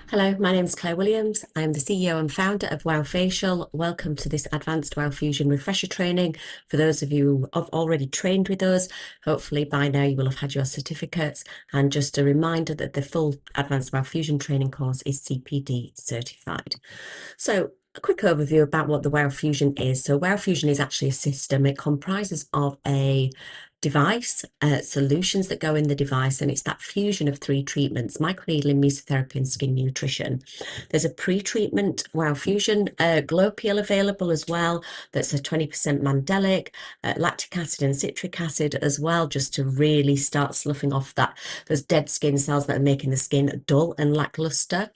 Hello, my name is Claire Williams. I'm the CEO and founder of Wow Facial. Welcome to this Advanced Wow Fusion refresher training. For those of you who have already trained with us, hopefully by now you will have had your certificates. And just a reminder that the full Advanced Wow Fusion training course is CPD certified. So a quick overview about what the Wow Fusion is. So Wow Fusion is actually a system. It comprises of a device, solutions that go in the device, and it's that fusion of three treatments: microneedling, mesotherapy, and skin nutrition. There's a pre-treatment Wow Fusion glow peel available as well. That's a 20% mandelic, lactic acid and citric acid as well, just to really start sloughing off those dead skin cells that are making the skin dull and lackluster.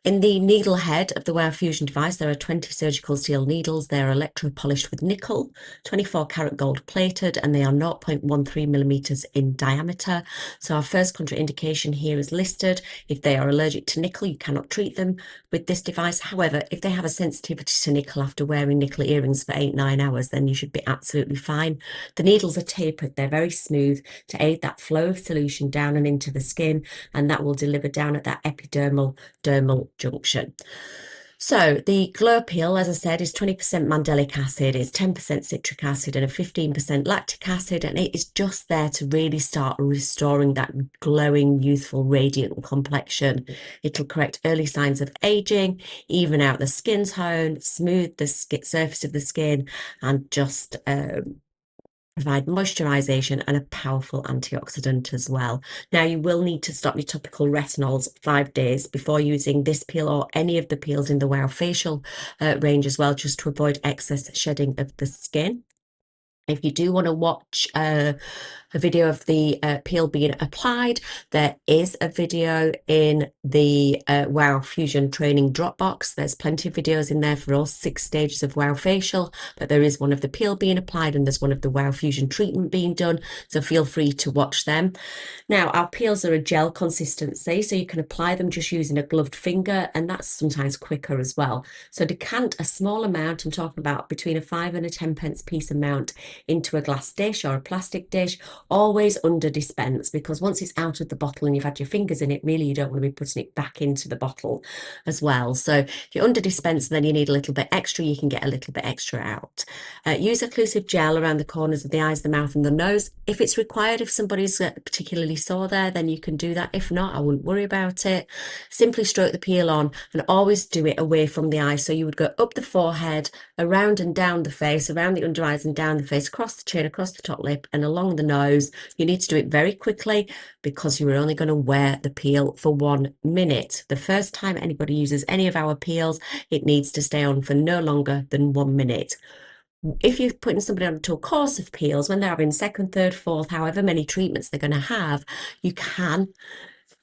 In the needle head of the Wow Fusion device, there are 20 surgical steel needles. They're electro-polished with nickel, 24 karat gold plated, and they are 0.13 millimeters in diameter. So our first contraindication here is listed. If they are allergic to nickel, you cannot treat them with this device. However, if they have a sensitivity to nickel after wearing nickel earrings for 8-9 hours, then you should be absolutely fine. The needles are tapered. They're very smooth to aid that flow of solution down and into the skin, and that will deliver down at that epidermal dermal junction. So the glow peel, as I said, is 20% mandelic acid, is 10% citric acid, and a 15% lactic acid, and it is just there to really start restoring that glowing, youthful, radiant complexion. It'll correct early signs of aging, even out the skin tone, smooth the surface of the skin, and just provide moisturization and a powerful antioxidant as well. Now, you will need to stop your topical retinols 5 days before using this peel or any of the peels in the Wow Facial range as well, just to avoid excess shedding of the skin. If you do want to watch a video of the peel being applied, there is a video in the Wow Fusion training Dropbox. There's plenty of videos in there for all 6 stages of Wow Facial, but there is one of the peel being applied and there's one of the Wow Fusion treatment being done, so feel free to watch them. Now, our peels are a gel consistency, so you can apply them just using a gloved finger, and that's sometimes quicker as well. So decant a small amount, I'm talking about between a 5 and a 10 pence piece amount, into a glass dish or a plastic dish, always under dispense, because once it's out of the bottle and you've had your fingers in it, really you don't want to be putting it back into the bottle as well. So if you're under dispense, then you need a little bit extra, you can get a little bit extra out. Use occlusive gel around the corners of the eyes, the mouth and the nose. If it's required, if somebody's particularly sore there, then you can do that. If not, I wouldn't worry about it. Simply stroke the peel on and always do it away from the eye. So you would go up the forehead, around and down the face, around the under eyes and down the face, across the chin, across the top lip and along the nose. You need to do it very quickly because you are only going to wear the peel for 1 minute. The first time anybody uses any of our peels, it needs to stay on for no longer than 1 minute. If you're putting somebody onto a course of peels, when they're having second, third, fourth, however many treatments they're going to have, you can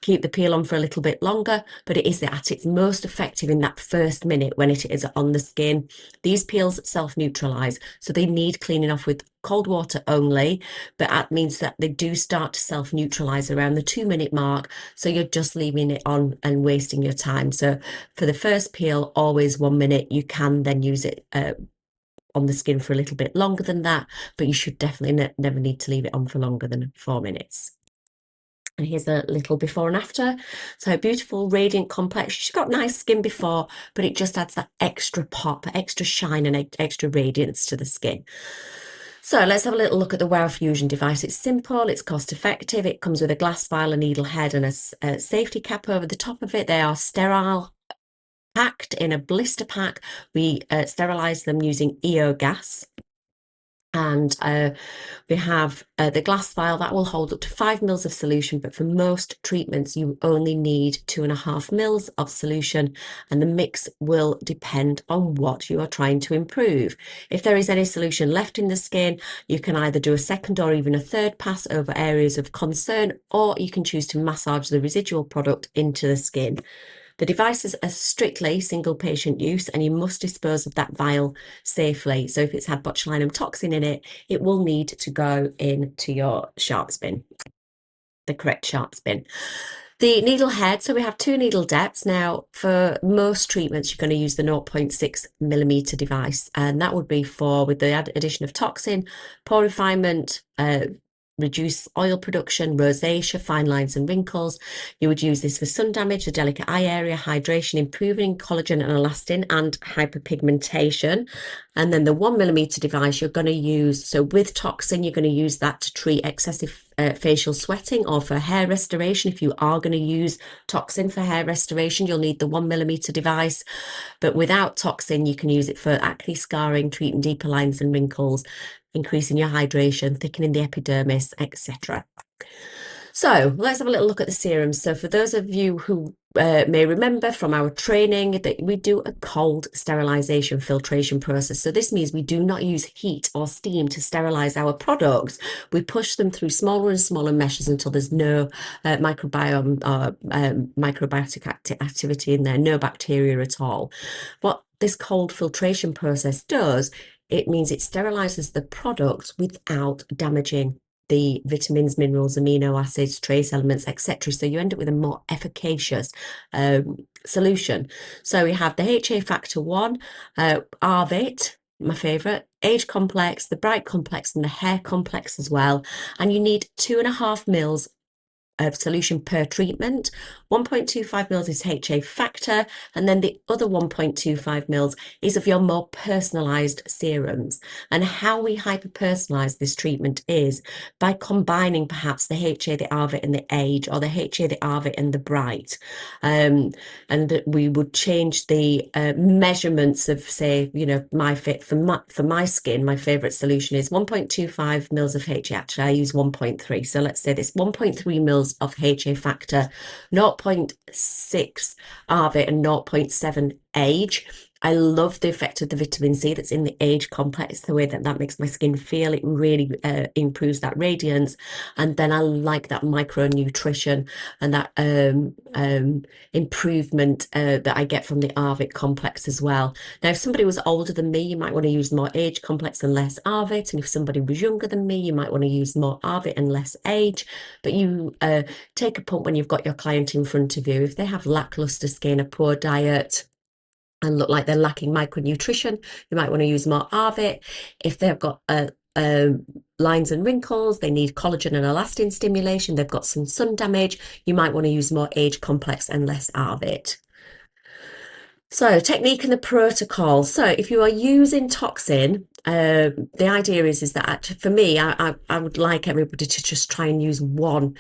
keep the peel on for a little bit longer, but it is at its most effective in that first minute when it is on the skin. These peels self-neutralize, so they need cleaning off with cold water only, but that means that they do start to self-neutralize around the 2-minute mark, so you're just leaving it on and wasting your time. So for the first peel, always 1 minute. You can then use it on the skin for a little bit longer than that, but you should definitely never need to leave it on for longer than 4 minutes. And here's a little before and after. So beautiful, radiant complexion. She's got nice skin before, but it just adds that extra pop, extra shine and extra radiance to the skin. So let's have a little look at the Wow Fusion device. It's simple, it's cost effective. It comes with a glass vial, a needle head and a safety cap over the top of it. They are sterile, packed in a blister pack. We sterilize them using EO gas. And we have the glass vial that will hold up to 5 mils of solution, but for most treatments you only need 2.5 mils of solution, and the mix will depend on what you are trying to improve. If there is any solution left in the skin, you can either do a second or even a third pass over areas of concern, or you can choose to massage the residual product into the skin. The devices are strictly single patient use, and you must dispose of that vial safely. So if it's had botulinum toxin in it, it will need to go into your sharps bin, the correct sharps bin. The needle head, so we have 2 needle depths. Now, for most treatments, you're going to use the 0.6 millimeter device, and that would be for, with the addition of toxin, pore refinement, reduce oil production, rosacea, fine lines and wrinkles. You would use this for sun damage, the delicate eye area, hydration, improving collagen and elastin, and hyperpigmentation. And then the 1mm device you're going to use, so with toxin, you're going to use that to treat excessive facial sweating or for hair restoration. If you are going to use toxin for hair restoration, you'll need the 1mm device. But without toxin, you can use it for acne scarring, treating deeper lines and wrinkles, increasing your hydration, thickening the epidermis, etc. So let's have a little look at the serums. So for those of you who may remember from our training that we do a cold sterilization filtration process. So this means we do not use heat or steam to sterilize our products. We push them through smaller and smaller meshes until there's no microbiome or microbiotic activity in there, no bacteria at all. What this cold filtration process does, it means it sterilizes the products without damaging the vitamins, minerals, amino acids, trace elements, etc. So you end up with a more efficacious solution. So we have the HA factor 1, Arvit, my favourite, age complex, the bright complex, and the hair complex as well. And you need 2.5 mils of solution per treatment. 1.25 mils is HA factor, and then the other 1.25 mils is of your more personalized serums. And how we hyper personalize this treatment is by combining perhaps the HA, the Arvit, and the age, or the HA, the Arvit, and the bright. And we would change the measurements of, say, you know, my fit for my skin. My favorite solution is 1.25 mils of HA. Actually, I use 1.3. So let's say this 1.3 mils of HA factor, 0.6 Arvit, and 0.7 age. I love the effect of the vitamin C that's in the age complex, the way that makes my skin feel. It really improves that radiance. And then I like that micronutrition and that improvement that I get from the Arvit complex as well. Now, if somebody was older than me, you might want to use more age complex and less Arvit. And if somebody was younger than me, you might want to use more Arvit and less age. But you take a punt when you've got your client in front of you. If they have lackluster skin, a poor diet, and look like they're lacking micronutrition, you might want to use more Arvit. If they've got lines and wrinkles, they need collagen and elastin stimulation, they've got some sun damage, you might want to use more age complex and less Arvit. So technique and the protocol. So if you are using toxin, the idea is that for me, I would like everybody to just try and use one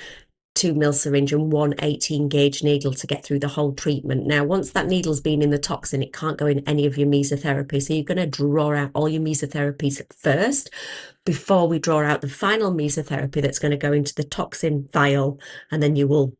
2 mil syringe and one 18 gauge needle to get through the whole treatment. Now, once that needle's been in the toxin, it can't go in any of your mesotherapy. So you're going to draw out all your mesotherapies first before we draw out the final mesotherapy that's going to go into the toxin vial. And then you will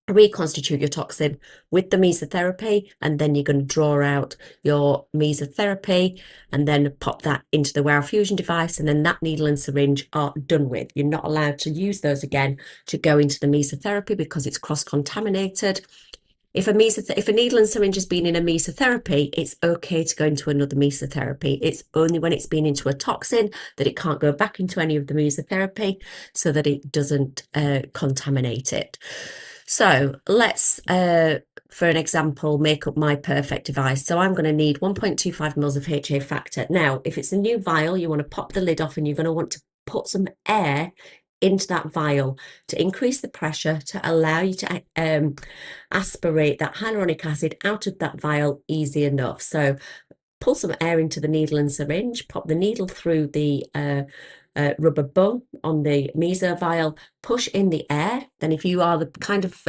reconstitute your toxin with the mesotherapy, and then you're going to draw out your mesotherapy and then pop that into the Wow Fusion device, and then that needle and syringe are done with. You're not allowed to use those again to go into the mesotherapy because it's cross-contaminated. If a needle and syringe has been in a mesotherapy, it's okay to go into another mesotherapy. It's only when it's been into a toxin that it can't go back into any of the mesotherapy, so that it doesn't contaminate it. So let's, for an example, make up my perfect device. So I'm going to need 1.25 mils of HA factor. Now, if it's a new vial, you want to pop the lid off and you're going to want to put some air into that vial to increase the pressure, to allow you to aspirate that hyaluronic acid out of that vial easy enough. So pull some air into the needle and syringe, pop the needle through the rubber bung on the meso vial, push in the air. Then if you are the kind of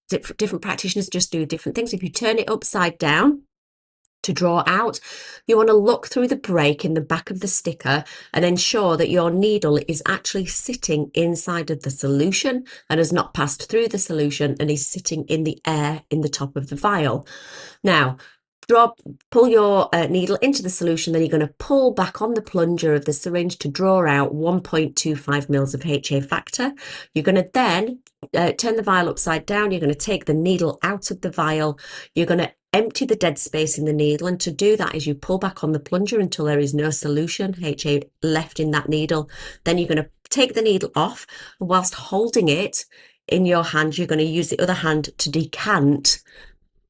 different practitioners, just do different things. If you turn it upside down to draw out, you want to look through the break in the back of the sticker and ensure that your needle is actually sitting inside of the solution and has not passed through the solution and is sitting in the air in the top of the vial. Now, pull your needle into the solution, then you're going to pull back on the plunger of the syringe to draw out 1.25 mils of HA factor. You're going to then turn the vial upside down. You're going to take the needle out of the vial. You're going to empty the dead space in the needle, and to do that is you pull back on the plunger until there is no solution HA left in that needle. Then you're going to take the needle off, and whilst holding it in your hand, you're going to use the other hand to decant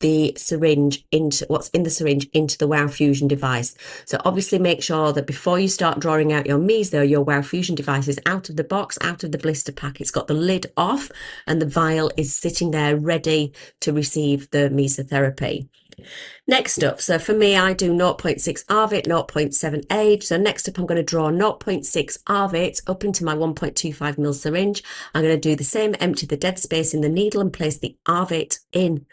the syringe into what's in the syringe into the Wow Fusion device. So obviously make sure that before you start drawing out your meso, your Wow Fusion device is out of the box, out of the blister pack. It's got the lid off and the vial is sitting there ready to receive the mesotherapy. Next up, so for me, I do 0.6 ARVIT, 0.7 age. So next up, I'm going to draw 0.6 ARVIT up into my 1.25 ml syringe. I'm going to do the same, empty the dead space in the needle and place the ARVIT in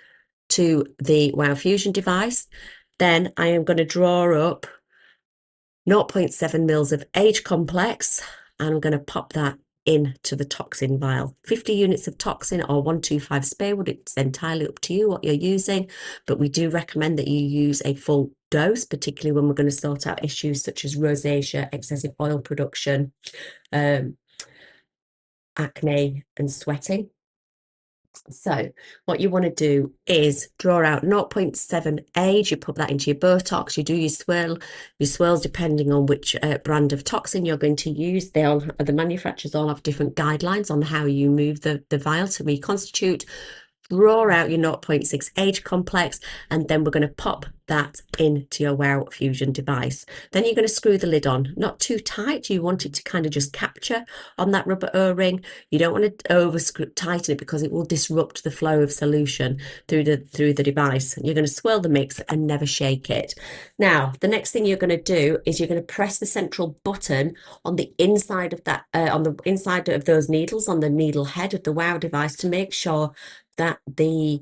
to the Wow Fusion device. Then I am going to draw up 0.7 mils of age complex, and I'm going to pop that into the toxin vial. 50 units of toxin or 125 spray wood. It's entirely up to you what you're using, but we do recommend that you use a full dose, particularly when we're going to sort out issues such as rosacea, excessive oil production, acne and sweating. So what you want to do is draw out 0.7 age, you put that into your Botox, you do your swirls depending on which brand of toxin you're going to use. The manufacturers all have different guidelines on how you move the vial to reconstitute. Draw out your 0.6 age complex, and then we're going to pop that into your Wow Fusion device. Then you're going to screw the lid on, not too tight. You want it to kind of just capture on that rubber O-ring. You don't want to over tighten it because it will disrupt the flow of solution through the device. You're going to swirl the mix and never shake it. Now, the next thing you're going to do is you're going to press the central button on the inside of that, on the inside of those needles, on the needle head of the Wow device, to make sure that the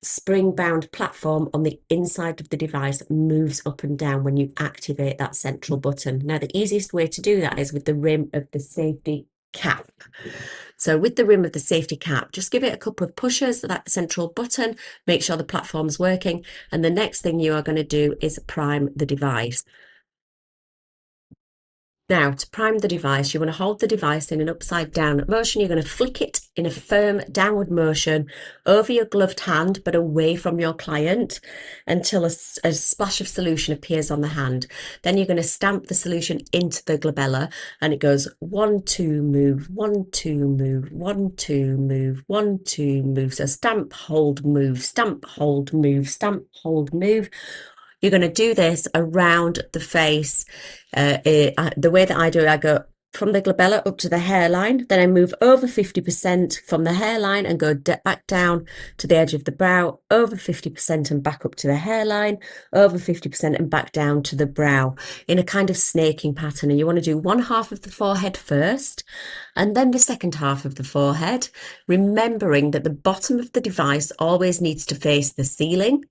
spring-bound platform on the inside of the device moves up and down when you activate that central button. Now, the easiest way to do that is with the rim of the safety cap. So with the rim of the safety cap, just give it a couple of pushes to that central button, make sure the platform's working, and the next thing you are going to do is prime the device. Now, to prime the device, you want to hold the device in an upside down motion. You're going to flick it in a firm downward motion over your gloved hand, but away from your client until a splash of solution appears on the hand. Then you're going to stamp the solution into the glabella, and it goes 1, 2, move, 1, 2, move, 1, 2, move, 1, 2, move. So stamp, hold, move, stamp, hold, move, stamp, hold, move. You're going to do this around the face. The way that I do it, I go from the glabella up to the hairline, then I move over 50% from the hairline and go back down to the edge of the brow, over 50% and back up to the hairline, over 50% and back down to the brow in a kind of snaking pattern. And you want to do one half of the forehead first and then the second half of the forehead, remembering that the bottom of the device always needs to face the ceiling,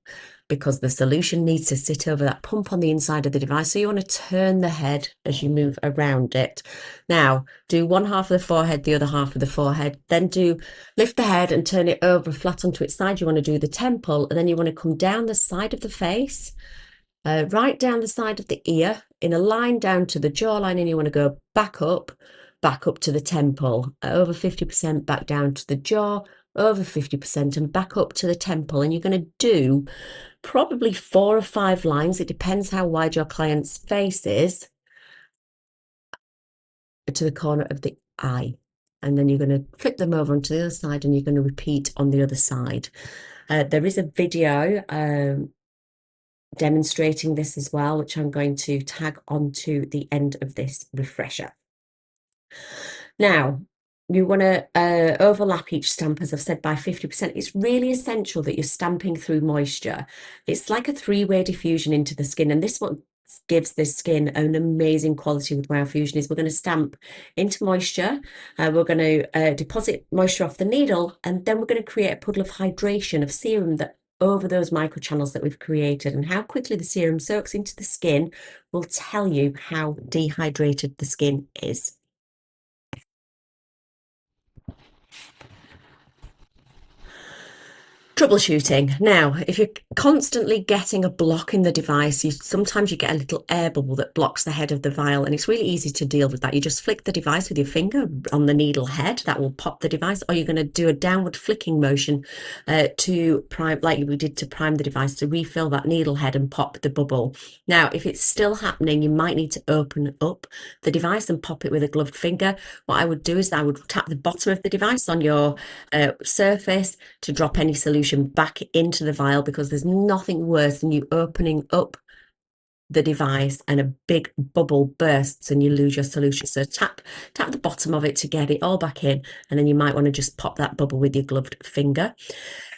because the solution needs to sit over that pump on the inside of the device. So you want to turn the head as you move around it. Now, do one half of the forehead, the other half of the forehead, then lift the head and turn it over flat onto its side. You want to do the temple, and then you want to come down the side of the face, right down the side of the ear, in a line down to the jawline, and you want to go back up to the temple, over 50% back down to the jaw, over 50% and back up to the temple. And you're going to do probably 4 or 5 lines. It depends how wide your client's face is, to the corner of the eye. And then you're going to flip them over onto the other side, and you're going to repeat on the other side. There is a video demonstrating this as well, which I'm going to tag onto the end of this refresher. Now, you want to overlap each stamp, as I've said, by 50%. It's really essential that you're stamping through moisture. It's like a 3-way diffusion into the skin, and this what gives this skin an amazing quality with Wow Fusion is we're going to stamp into moisture, we're going to deposit moisture off the needle, and then we're going to create a puddle of hydration of serum that over those microchannels that we've created. And how quickly the serum soaks into the skin will tell you how dehydrated the skin is. Troubleshooting. Now, if you're constantly getting a block in the device, sometimes you get a little air bubble that blocks the head of the vial, and it's really easy to deal with that. You just flick the device with your finger on the needle head, that will pop the device, or you're going to do a downward flicking motion to prime, like we did to prime the device, to refill that needle head and pop the bubble. Now, if it's still happening, you might need to open up the device and pop it with a gloved finger. What I would do is I would tap the bottom of the device on your surface to drop any solution solution back into the vial, because there's nothing worse than you opening up the device and a big bubble bursts and you lose your solution. So tap the bottom of it to get it all back in, and then you might want to just pop that bubble with your gloved finger.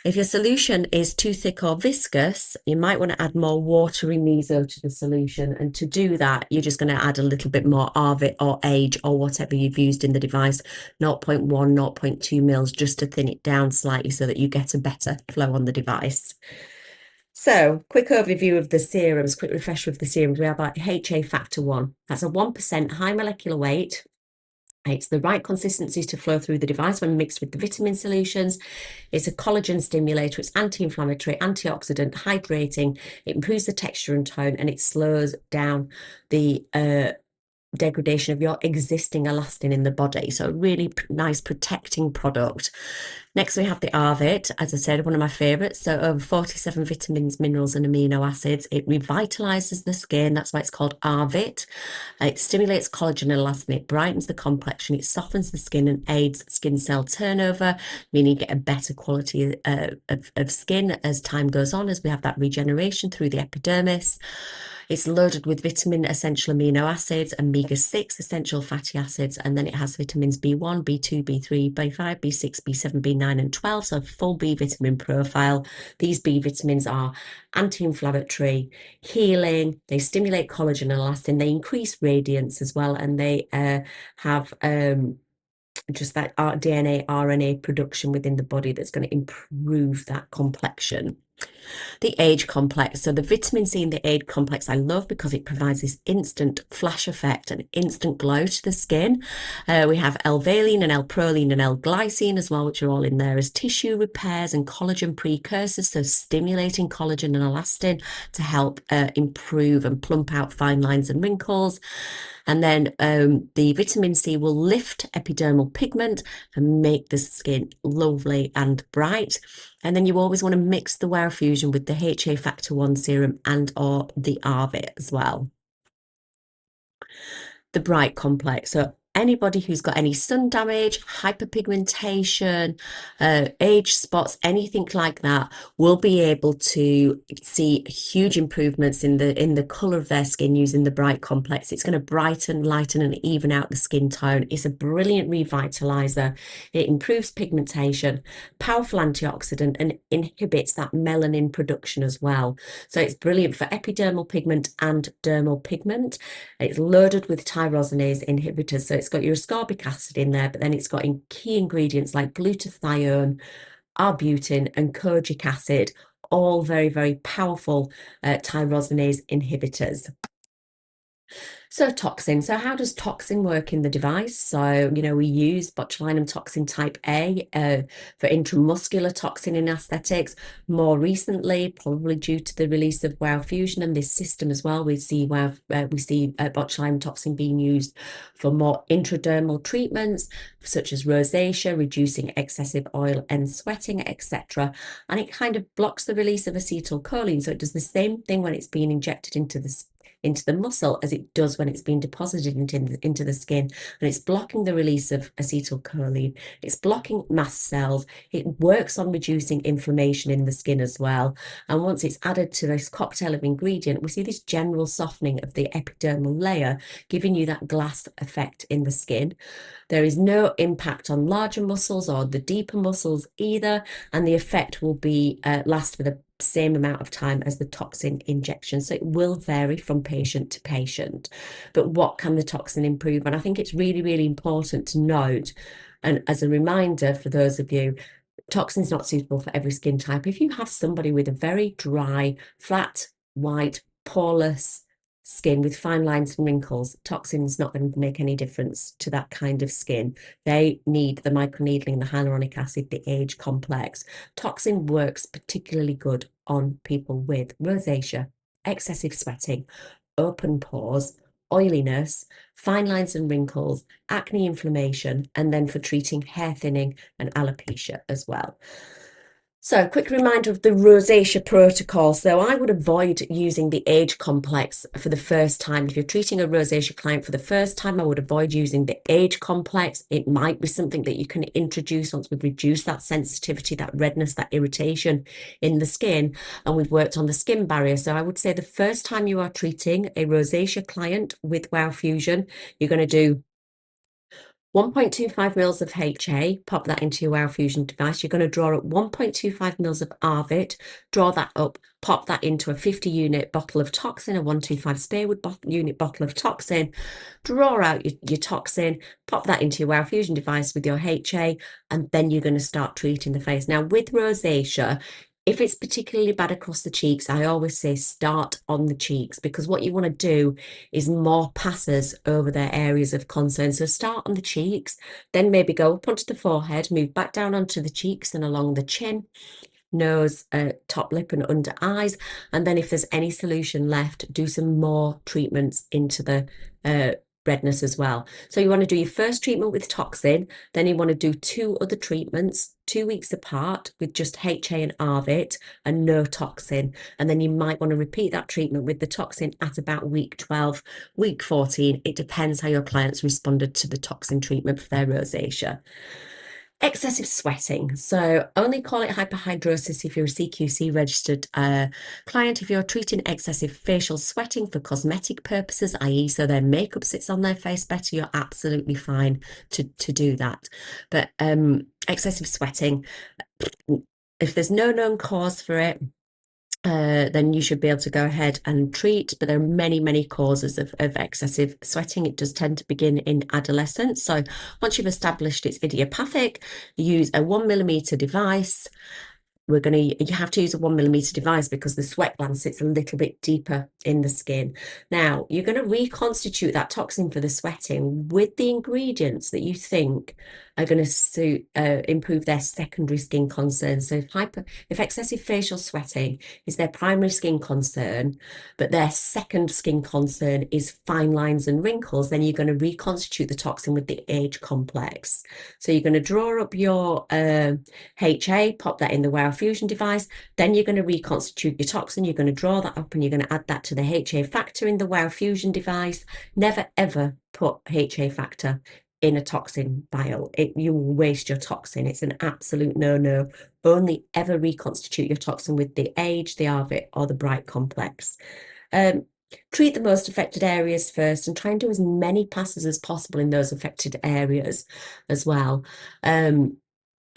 If your solution is too thick or viscous, you might want to add more watery meso to the solution, and to do that you're just going to add a little bit more Arvit or Age or whatever you've used in the device, 0.1 0.2 mils, just to thin it down slightly so that you get a better flow on the device. So, quick overview of the serums, quick refresher of the serums. We have our HA factor 1. That's a 1% high molecular weight. It's the right consistency to flow through the device when mixed with the vitamin solutions. It's a collagen stimulator. It's anti-inflammatory, antioxidant, hydrating. It improves the texture and tone, and it slows down the degradation of your existing elastin in the body. So a really nice protecting product. Next, we have the Arvit, as I said, one of my favorites. So over 47 vitamins, minerals, and amino acids. It revitalizes the skin. That's why it's called Arvit. It stimulates collagen and elastin. It brightens the complexion. It softens the skin and aids skin cell turnover, meaning you get a better quality of skin as time goes on, as we have that regeneration through the epidermis. It's loaded with vitamin essential amino acids, omega-6 essential fatty acids, and then it has vitamins B1, B2, B3, B5, B6, B7, B9, and 12, so a full B vitamin profile. These B vitamins are anti-inflammatory, healing, they stimulate collagen and elastin, they increase radiance as well, and they have just that DNA, RNA production within the body that's going to improve that complexion. The Age complex. So the vitamin C in the Age complex I love because it provides this instant flash effect and instant glow to the skin. We have L-valine and L-proline and L-glycine as well, which are all in there as tissue repairs and collagen precursors, so stimulating collagen and elastin to help improve and plump out fine lines and wrinkles. And then the vitamin C will lift epidermal pigment and make the skin lovely and bright. And then you always want to mix the Wow Fusion with the HA factor 1 serum and or the Arvit as well. The Bright complex. So anybody who's got any sun damage, hyperpigmentation, age spots, anything like that, will be able to see huge improvements in the colour of their skin using the Bright complex. It's going to brighten, lighten, and even out the skin tone. It's a brilliant revitalizer. It improves pigmentation, powerful antioxidant, and inhibits that melanin production as well. So it's brilliant for epidermal pigment and dermal pigment. It's loaded with tyrosinase inhibitors, so it's got your ascorbic acid in there, but then it's got key ingredients like glutathione, arbutin, and kojic acid, all very, very powerful tyrosinase inhibitors. So toxin. So how does toxin work in the device? So, we use botulinum toxin type A for intramuscular toxin in aesthetics. More recently, probably due to the release of Wow Fusion and this system as well, we see botulinum toxin being used for more intradermal treatments, such as rosacea, reducing excessive oil and sweating, etc. And it kind of blocks the release of acetylcholine. So it does the same thing when it's being injected into the muscle as it does when it's being deposited into the skin, and it's blocking the release of acetylcholine. It's blocking mast cells. It works on reducing inflammation in the skin as well. And once it's added to this cocktail of ingredient, we see this general softening of the epidermal layer, giving you that glass effect in the skin. There is no impact on larger muscles or the deeper muscles either, and the effect will be last for the same amount of time as the toxin injection. So it will vary from patient to patient. But what can the toxin improve? And I think it's really, really important to note, and as a reminder for those of you, toxin's not suitable for every skin type. If you have somebody with a very dry, flat, white, poreless skin with fine lines and wrinkles, toxin's not going to make any difference to that kind of skin. They need the microneedling, the hyaluronic acid, the Age complex. Toxin works particularly good on people with rosacea, excessive sweating, open pores, oiliness, fine lines and wrinkles, acne, inflammation, and then for treating hair thinning and alopecia as well. So, a quick reminder of the rosacea protocol. So, I would avoid using the age complex for the first time. If you're treating a rosacea client for the first time, I would avoid using the age complex. It might be something that you can introduce once we've reduced that sensitivity, that redness, that irritation in the skin, and we've worked on the skin barrier. So, I would say the first time you are treating a rosacea client with Wow Fusion, you're going to do 1.25 mils of HA, pop that into your Wow Fusion device. You're going to draw up 1.25 mils of ARVIT, draw that up, pop that into a 50 unit bottle of toxin, a 125 Spearwood unit bottle of toxin, draw out your toxin, pop that into your Wow Fusion device with your HA, and then you're going to start treating the face. Now, with rosacea, if it's particularly bad across the cheeks, I always say start on the cheeks, because what you want to do is more passes over their areas of concern. So start on the cheeks, then maybe go up onto the forehead, move back down onto the cheeks and along the chin, nose, top lip and under eyes. And then if there's any solution left, do some more treatments into the redness as well. So you want to do your first treatment with toxin, then you want to do 2 other treatments 2 weeks apart with just HA and ARVIT and no toxin. And then you might want to repeat that treatment with the toxin at about week 12, week 14. It depends how your clients responded to the toxin treatment for their rosacea. Excessive sweating. So only call it hyperhidrosis if you're a CQC registered client. If you're treating excessive facial sweating for cosmetic purposes, i.e. so their makeup sits on their face better, you're absolutely fine to do that. But excessive sweating, if there's no known cause for it, then you should be able to go ahead and treat. But there are many, many causes of excessive sweating. It does tend to begin in adolescence. So once you've established it's idiopathic, use a 1 millimeter device. You have to use a 1 millimeter device because the sweat gland sits a little bit deeper in the skin. Now, you're going to reconstitute that toxin for the sweating with the ingredients that you think are going to improve their secondary skin concerns. So if excessive facial sweating is their primary skin concern, but their second skin concern is fine lines and wrinkles, then you're going to reconstitute the toxin with the age complex. So you're going to draw up your HA, pop that in the Wow Fusion device, then you're going to reconstitute your toxin, you're going to draw that up and you're going to add that to the HA factor in the Wow Fusion device. Never ever put HA factor in a toxin vial. You will waste your toxin. It's an absolute no-no. Only ever reconstitute your toxin with the age, the ARVIT or the bright complex. Treat the most affected areas first and try and do as many passes as possible in those affected areas as well.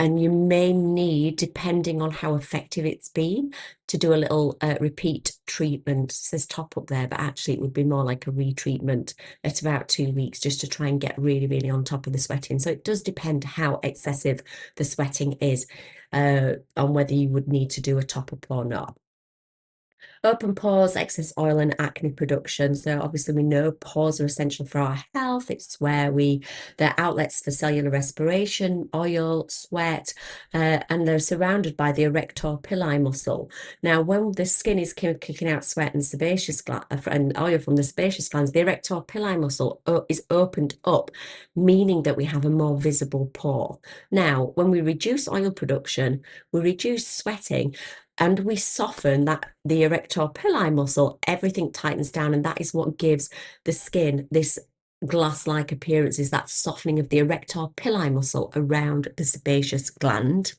And you may need, depending on how effective it's been, to do a little repeat treatment. It says top up there, but actually it would be more like a retreatment at about 2 weeks just to try and get really, really on top of the sweating. So it does depend how excessive the sweating is on whether you would need to do a top up or not. Open pores, excess oil and acne production. So obviously we know pores are essential for our health. It's where they're outlets for cellular respiration, oil, sweat, and they're surrounded by the erector pili muscle. Now, when the skin is kicking out sweat and sebaceous and oil from the sebaceous glands, the erector pili muscle is opened up, meaning that we have a more visible pore. Now, when we reduce oil production, we reduce sweating, and we soften the erector pili muscle, everything tightens down, and that is what gives the skin this glass-like appearance, is that softening of the erector pili muscle around the sebaceous gland.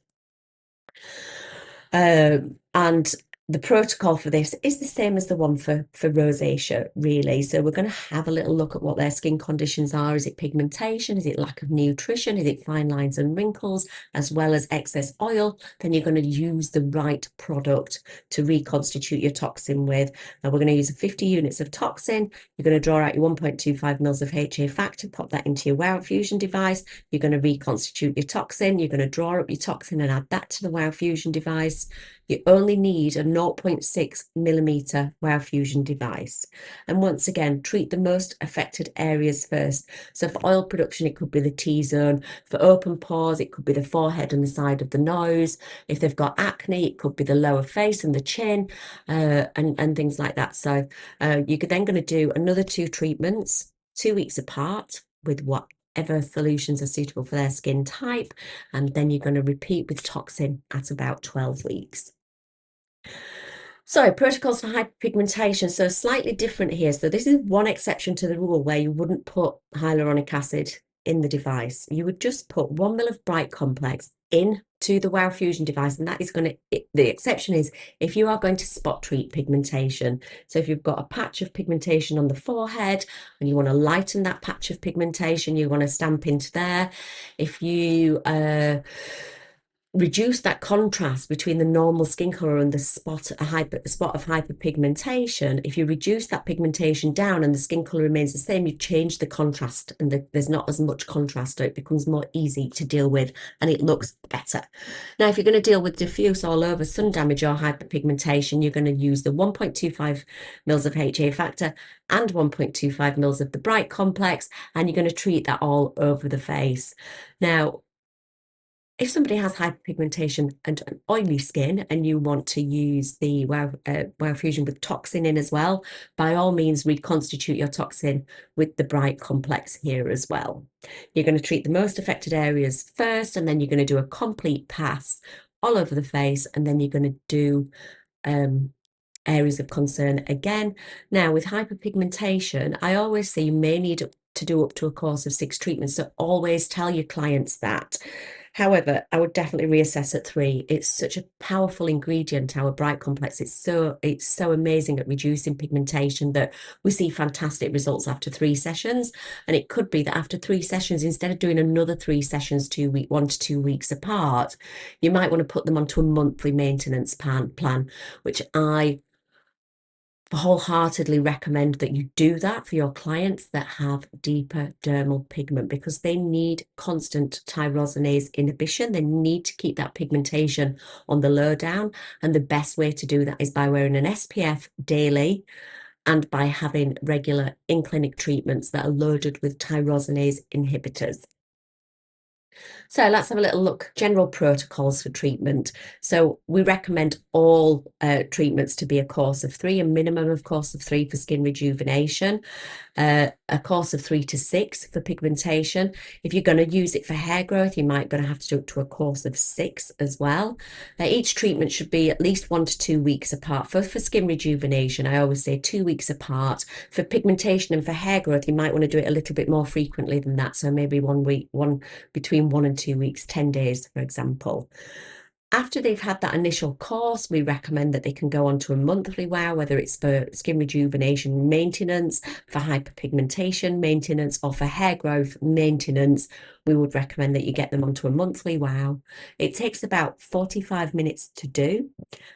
And the protocol for this is the same as the one for rosacea, really. So we're going to have a little look at what their skin conditions are. Is it pigmentation? Is it lack of nutrition? Is it fine lines and wrinkles, as well as excess oil? Then you're going to use the right product to reconstitute your toxin with. Now we're going to use 50 units of toxin. You're going to draw out your 1.25 mils of HA factor, pop that into your Wow Fusion device. You're going to reconstitute your toxin. You're going to draw up your toxin and add that to the Wow Fusion device. You only need a 0.6 millimeter Wow Fusion device. And once again, treat the most affected areas first. So for oil production, it could be the T-zone. For open pores, it could be the forehead and the side of the nose. If they've got acne, it could be the lower face and the chin, and things like that. So you're then going to do another 2 treatments 2 weeks apart with whatever solutions are suitable for their skin type, and then you're going to repeat with toxin at about 12 weeks. So protocols for hyperpigmentation, so slightly different here. So this is one exception to the rule where you wouldn't put hyaluronic acid in the device. You would just put 1 ml of bright complex into the Wow Fusion device, and that is going to, the exception is if you are going to spot treat pigmentation. So if you've got a patch of pigmentation on the forehead and you want to lighten that patch of pigmentation, you want to stamp into there. If you reduce that contrast between the normal skin color and the spot of hyperpigmentation, if you reduce that pigmentation down and the skin color remains the same, you've changed the contrast and there's not as much contrast, so it becomes more easy to deal with and it looks better. Now, if you're going to deal with diffuse all over sun damage or hyperpigmentation, you're going to use the 1.25 mils of HA factor and 1.25 mils of the bright complex, and you're going to treat that all over the face. Now, if somebody has hyperpigmentation and an oily skin and you want to use the Wow Fusion with toxin in as well, by all means reconstitute your toxin with the bright complex here as well. You're going to treat the most affected areas first, and then you're going to do a complete pass all over the face, and then you're going to do areas of concern again. Now, with hyperpigmentation, I always say you may need to do up to a course of 6 treatments, so always tell your clients that. However, I would definitely reassess at 3. It's such a powerful ingredient, our bright complex. It's so amazing at reducing pigmentation that we see fantastic results after 3 sessions. And it could be that after 3 sessions, instead of doing another 3 sessions 1 to 2 weeks apart, you might want to put them onto a monthly maintenance plan, which I wholeheartedly recommend that you do that for your clients that have deeper dermal pigment, because they need constant tyrosinase inhibition. They need to keep that pigmentation on the lowdown, and the best way to do that is by wearing an SPF daily and by having regular in-clinic treatments that are loaded with tyrosinase inhibitors. So let's have a little look. General protocols for treatment. So we recommend all treatments to be a course of 3, a minimum of course of 3 for skin rejuvenation, a course of 3 to 6 for pigmentation. If you're going to use it for hair growth, you might going to have to do it to a course of 6 as well. Each treatment should be at least 1 to 2 weeks apart. For skin rejuvenation, I always say 2 weeks apart. For pigmentation and for hair growth, you might want to do it a little bit more frequently than that. So maybe between 1 and 2 weeks, 10 days, for example. After they've had that initial course, we recommend that they can go on to a monthly WOW, whether it's for skin rejuvenation maintenance, for hyperpigmentation maintenance, or for hair growth maintenance. We would recommend that you get them onto a monthly WOW. It takes about 45 minutes to do,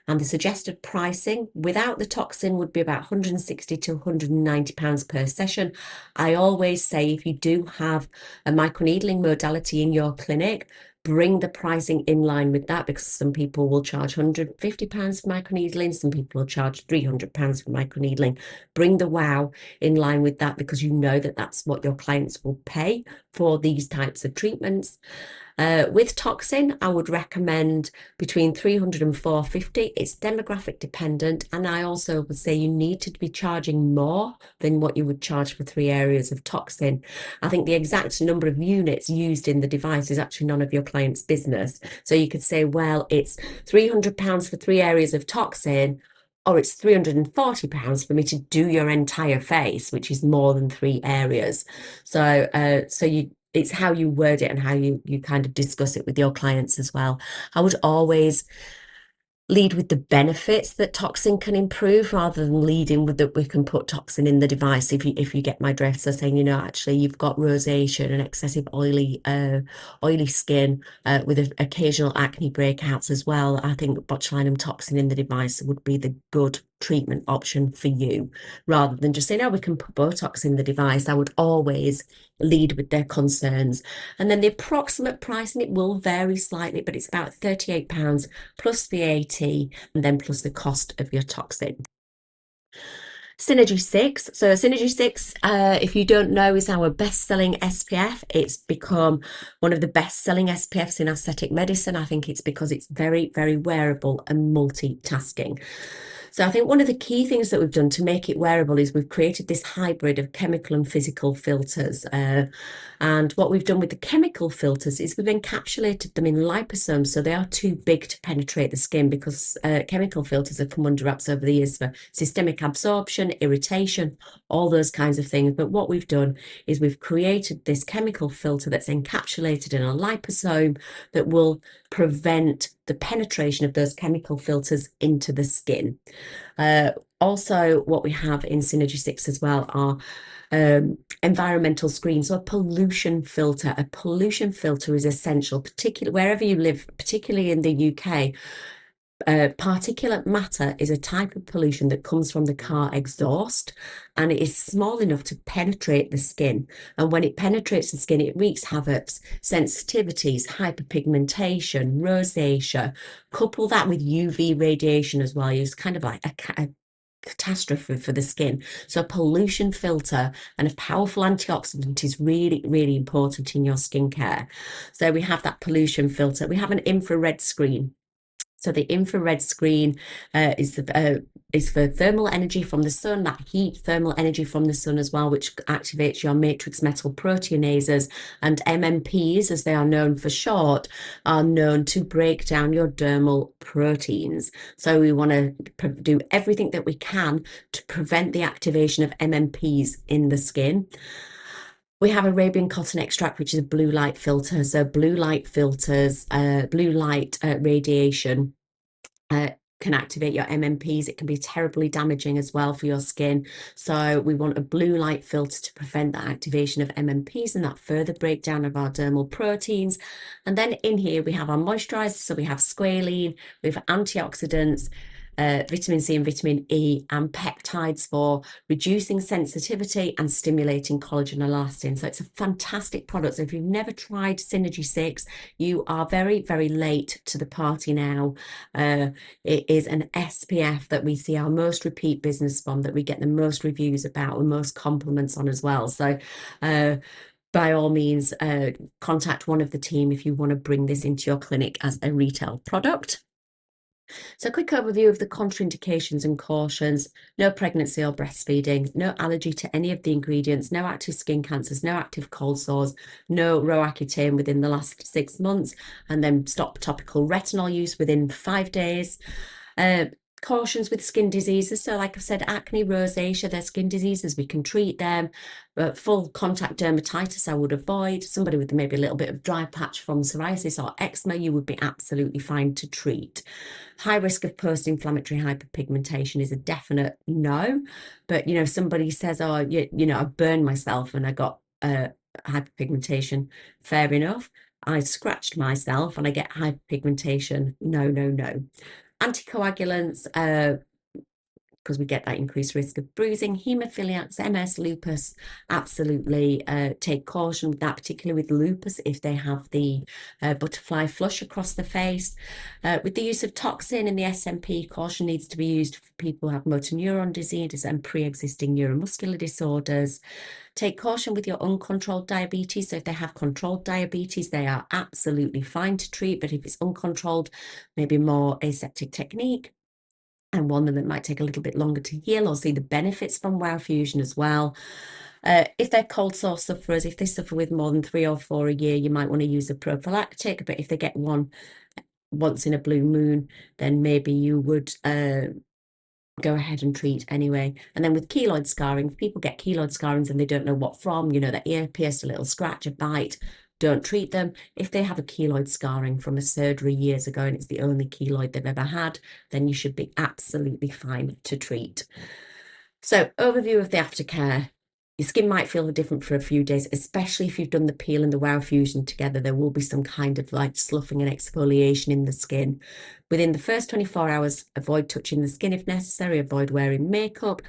and the suggested pricing without the toxin would be about £160 to £190 per session. I always say if you do have a microneedling modality in your clinic, bring the pricing in line with that, because some people will charge £150 for microneedling, some people will charge £300 for microneedling. Bring the WOW in line with that, because you know that that's what your clients will pay for these types of treatments. With toxin, I would recommend between £300 and £450. It's demographic dependent, and I also would say you need to be charging more than what you would charge for 3 areas of toxin. I think the exact number of units used in the device is actually none of your client's business. So you could say, well, it's £300 for 3 areas of toxin, or it's £340 for me to do your entire face, which is more than 3 areas. So it's how you word it and how you kind of discuss it with your clients as well. I would always lead with the benefits that toxin can improve, rather than leading with that we can put toxin in the device. If you get my drift, so saying, you know, actually you've got rosacea and excessive oily skin with occasional acne breakouts as well. I think botulinum toxin in the device would be the good treatment option for you, rather than just saying, oh, we can put Botox in the device. I would always lead with their concerns. And then the approximate pricing, it will vary slightly, but it's about £38 plus VAT, and then plus the cost of your toxin. Synergy 6. So Synergy 6, if you don't know, is our best-selling SPF. It's become one of the best-selling SPFs in aesthetic medicine. I think it's because it's very, very wearable and multitasking. So I think one of the key things that we've done to make it wearable is we've created this hybrid of chemical and physical filters. And what we've done with the chemical filters is we've encapsulated them in liposomes, so they are too big to penetrate the skin, because chemical filters have come under wraps over the years for systemic absorption, irritation, all those kinds of things. But what we've done is we've created this chemical filter that's encapsulated in a liposome that will prevent the penetration of those chemical filters into the skin. Also, what we have in Synergy 6 as well are environmental screens, so a pollution filter. A pollution filter is essential, particularly wherever you live, particularly in the UK. Particulate matter is a type of pollution that comes from the car exhaust, and it is small enough to penetrate the skin. And when it penetrates the skin, it wreaks havoc, sensitivities, hyperpigmentation, rosacea. Couple that with UV radiation as well. It's kind of like a catastrophe for the skin. So a pollution filter and a powerful antioxidant is really, really important in your skincare. So we have that pollution filter. We have an infrared screen. So the infrared screen is for thermal energy from the sun, that heat thermal energy from the sun as well, which activates your matrix metal proteinases, and MMPs, as they are known for short, are known to break down your dermal proteins. So we want to do everything that we can to prevent the activation of MMPs in the skin. We have Arabian cotton extract, which is a blue light filter. So blue light filters, blue light radiation can activate your MMPs. It can be terribly damaging as well for your skin. So we want a blue light filter to prevent that activation of MMPs and that further breakdown of our dermal proteins. And then in here, we have our moisturizers. So we have squalene, we have antioxidants, vitamin C and vitamin E, and peptides for reducing sensitivity and stimulating collagen and elastin. So it's a fantastic product. So if you've never tried Synergy 6, you are very, very late to the party now. It is an SPF that we see our most repeat business from, that we get the most reviews about and most compliments on as well. So by all means, contact one of the team if you want to bring this into your clinic as a retail product. So a quick overview of the contraindications and cautions: no pregnancy or breastfeeding, no allergy to any of the ingredients, no active skin cancers, no active cold sores, no Roaccutane within the last 6 months, and then stop topical retinol use within 5 days. Cautions with skin diseases. So like I've said, acne, rosacea, they're skin diseases. We can treat them. Full contact dermatitis, I would avoid. Somebody with maybe a little bit of dry patch from psoriasis or eczema, you would be absolutely fine to treat. High risk of post-inflammatory hyperpigmentation is a definite no. But, you know, somebody says, oh, you know, I burned myself and I got hyperpigmentation. Fair enough. I scratched myself and I get hyperpigmentation. No, no, no. Anticoagulants, because we get that increased risk of bruising. Hemophiliacs, MS, lupus, absolutely take caution with that, particularly with lupus if they have the butterfly flush across the face. With the use of toxin in the SMP, caution needs to be used for people who have motor neuron diseases and pre-existing neuromuscular disorders. Take caution with your uncontrolled diabetes. So if they have controlled diabetes, they are absolutely fine to treat. But if it's uncontrolled, maybe more aseptic technique, and one that might take a little bit longer to heal, or see the benefits from Wow Fusion as well. If they're cold sore sufferers, if they suffer with more than 3 or 4 a year, you might want to use a prophylactic. But if they get one once in a blue moon, then maybe you would go ahead and treat anyway. And then with keloid scarring, if people get keloid scarrings and they don't know what from, you know, their ear pierced, a little scratch, a bite, don't treat them. If they have a keloid scarring from a surgery years ago and it's the only keloid they've ever had, then you should be absolutely fine to treat. So overview of the aftercare. Your skin might feel different for a few days, especially if you've done the peel and the Wow Fusion together. There will be some kind of like sloughing and exfoliation in the skin. Within the first 24 hours, avoid touching the skin if necessary, avoid wearing makeup.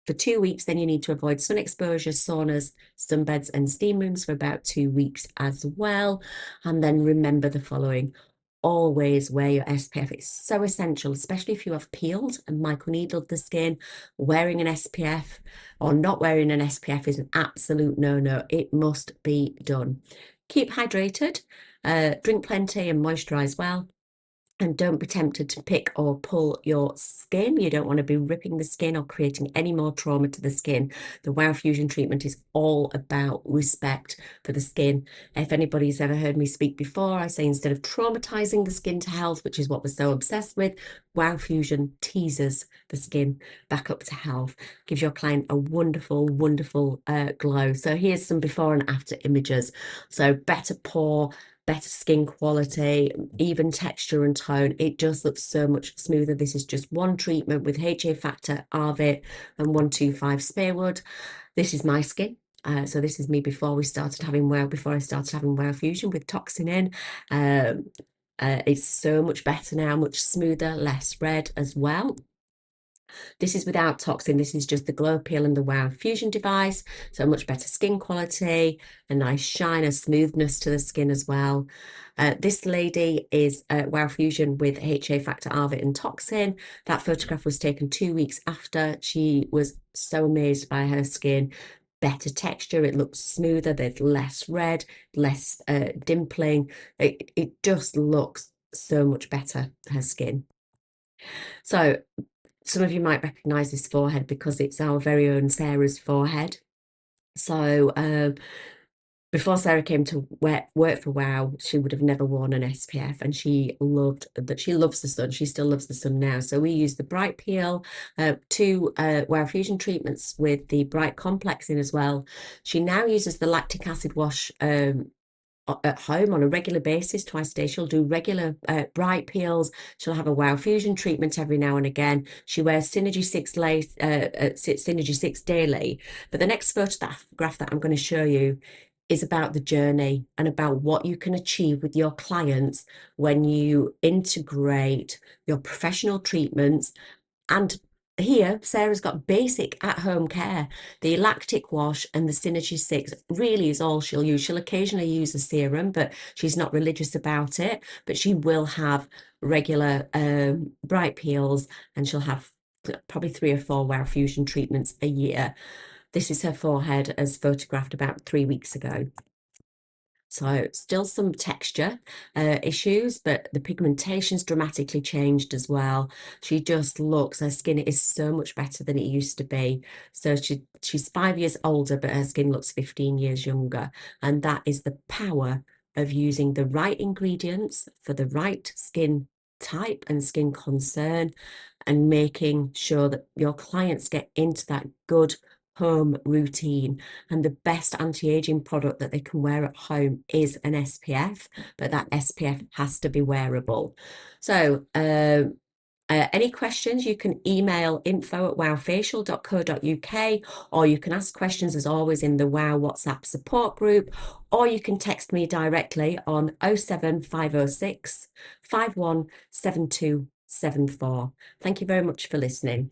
For 2 weeks, then you need to avoid sun exposure, saunas, sunbeds, and steam rooms for about 2 weeks as well. And then remember the following: always wear your SPF. It's so essential, especially if you have peeled and microneedled the skin. Wearing an SPF or not wearing an SPF is an absolute no-no. It must be done. Keep hydrated, drink plenty and moisturize well. And don't be tempted to pick or pull your skin. You don't want to be ripping the skin or creating any more trauma to the skin. The Wow Fusion treatment is all about respect for the skin. If anybody's ever heard me speak before, I say instead of traumatizing the skin to health, which is what we're so obsessed with, Wow Fusion teases the skin back up to health, gives your client a wonderful, wonderful glow. So here's some before and after images. So better pore, better skin quality, even texture and tone. It just looks so much smoother. This is just one treatment with HA factor, Arvit, and 125 spearwood. This is my skin. So this is me before I started having Wow Fusion with toxin in. It's so much better now, much smoother, less red as well. This is without toxin. This is just the glow peel and the Wow Fusion device. So much better skin quality, a nice shine, a smoothness to the skin as well. This lady is Wow Fusion with HA factor, Arvit and toxin. That photograph was taken 2 weeks after. She was so amazed by her skin. Better texture, it looks smoother, there's less red, less dimpling. It just looks so much better, her skin. So some of you might recognize this forehead because it's our very own Sarah's forehead. So before Sarah came to work for Wow, she would have never worn an SPF, and she loved that. She loves the sun. She still loves the sun now. So we use the Bright Peel, 2 Wow Fusion treatments with the Bright Complex in as well. She now uses the lactic acid wash at home on a regular basis, twice a day. She'll do regular bright peels. She'll have a Wow Fusion treatment every now and again. She wears Synergy 6 daily. But the next photograph that I'm going to show you is about the journey and about what you can achieve with your clients when you integrate your professional treatments. And here, Sarah's got basic at-home care. The lactic wash and the Synergy 6 really is all she'll use. She'll occasionally use a serum, but she's not religious about it. But she will have regular bright peels, and she'll have probably 3 or 4 Wow Fusion treatments a year. This is her forehead as photographed about 3 weeks ago. So still some texture issues, but the pigmentation's dramatically changed as well. She just looks, her skin is so much better than it used to be. So she's 5 years older, but her skin looks 15 years younger. And that is the power of using the right ingredients for the right skin type and skin concern, and making sure that your clients get into that good home routine. And the best anti-aging product that they can wear at home is an SPF, but that SPF has to be wearable. So any questions, you can email info@wowfacial.co.uk, or you can ask questions as always in the Wow WhatsApp support group, or you can text me directly on 07506 517274. Thank you very much for listening.